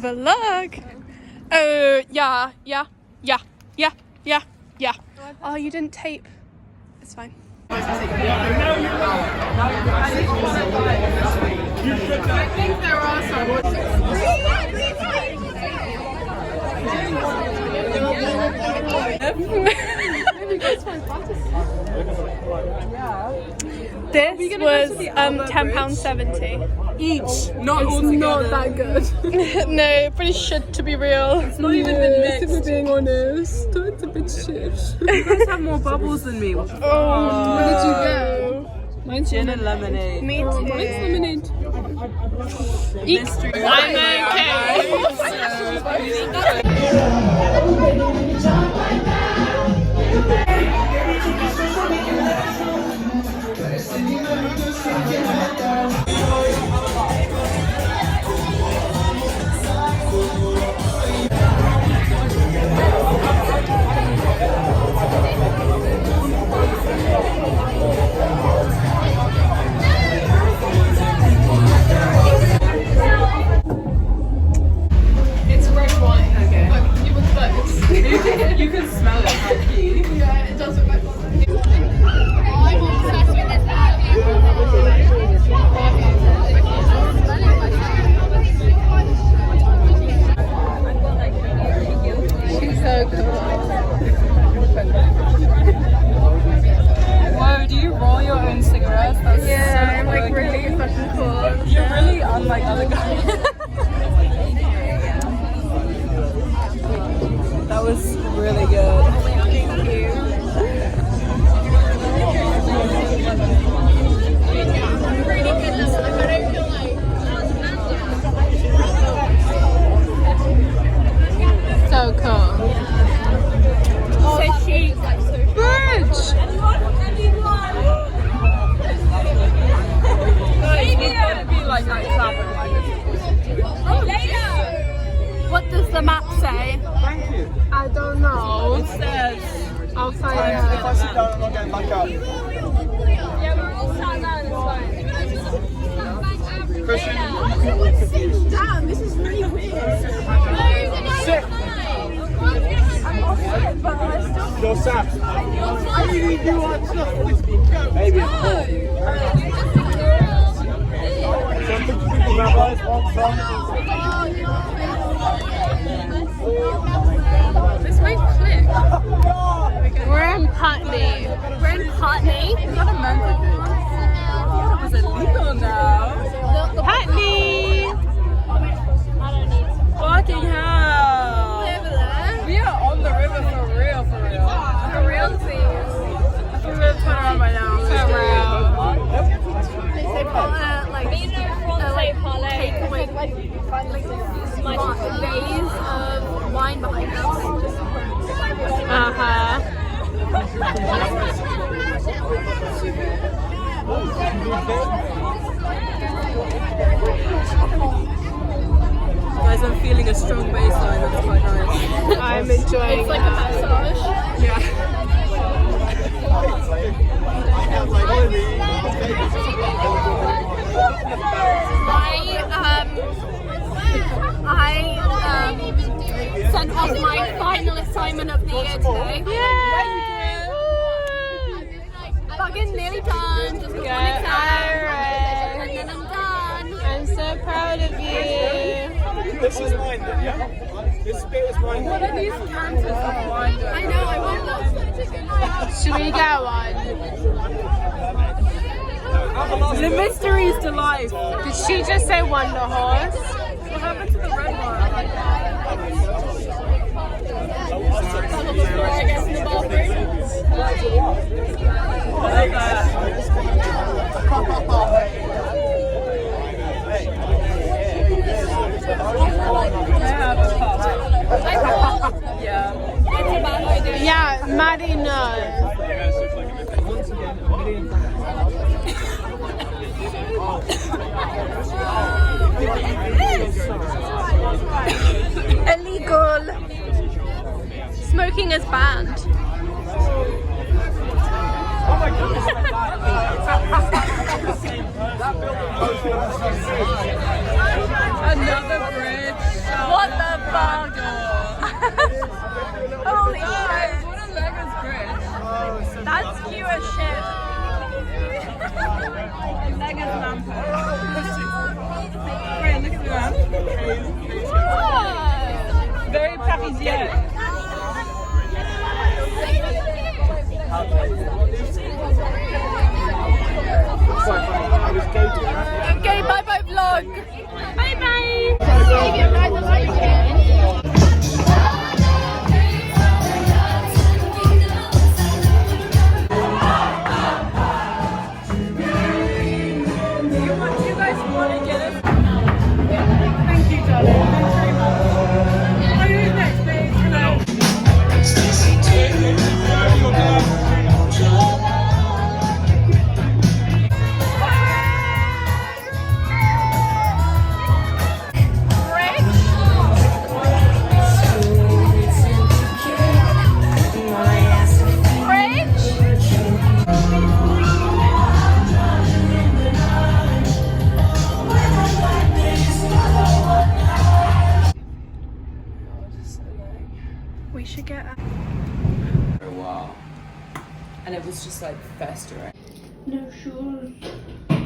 Vlog. Yeah. Oh, you didn't tape. It's fine. I think there are some. This was £10.70 each. Not all together. Not that good. No, pretty shit to be real. It's not even been mixed. If we're being honest, it's a bit shit. You guys have more bubbles than me. What did you get? Mine's gin and lemonade. Me too. Mine's lemonade. Mystery. I'm It's red wine. Okay. Look, you look close. You can smell it. Yeah, it does look like wine. I'm obsessed with this She's so cool. Whoa, do you roll your own cigarettes? That's so I'm like really fucking cool. You're really unlike other guys. That was really good. Thank you. So cool. So chic. Bridge! What does the map say? Thank you. I don't know. It says I'll find If I out. sit down, I'm not getting back up. yeah, we're all sat down, it's fine. Christian, Damn, this is really weird. sit. You're sat. Maybe it's four. Some people members want some. This won't click. We're in Putney. We're in Putney. Is that a mental thing? Is it legal now? Putney. Fucking hell! We are on the river for real, for real. For real, please. I think we're gonna turn around right now. For real. They say like takeaway, like vase of wine behind us. Guys, I'm feeling a strong baseline, that's quite nice. I'm enjoying It's like a massage. Yeah. I sent off my final assignment of the year today. Yay! Fucking nearly done. Just one exam. And then I'm done. I'm so proud of you. This is mine, yeah? This bit is mine. What are these canters of wine? I know, I want one. Should we get one? The mysteries to life. Did she just say Wonder Horse? What happened to the red one? Before I get to the bathroom. Like that. I have a cup. Yeah. It's a bad idea. Yeah, Maddie knows. Illegal. Smoking is banned. Oh my goodness. Another bridge. get For a while. And it was just like festering. no shoes.